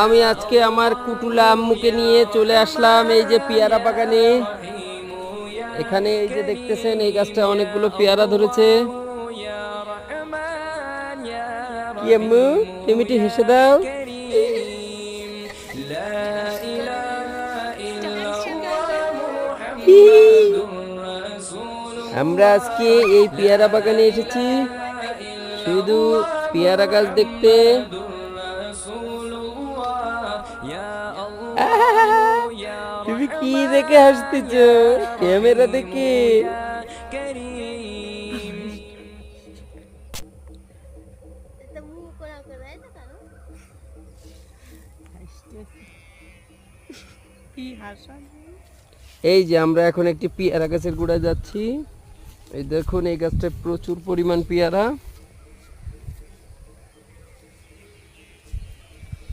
আমি আজকে আমার কুটুলা আম্মুকে নিয়ে চলে আসলাম এই যে পেয়ারা বাগানে। এখানে এই যে দেখতেছেন এই গাছটা অনেকগুলো পেয়ারা ধরেছে। কি আম্মু, তুমি একটু হেসে দাও। আমরা আজকে এই পেয়ারা বাগানে এসেছি শুধু পেয়ারা গাছ দেখতে। তুমি কি দেখে হাসতেছ? ক্যামেরা দেখে? এই যে আমরা এখন একটি পেয়ারা গাছের গোড়ায় যাচ্ছি। এই দেখুন এই গাছটায় প্রচুর পরিমাণ পেয়ারা।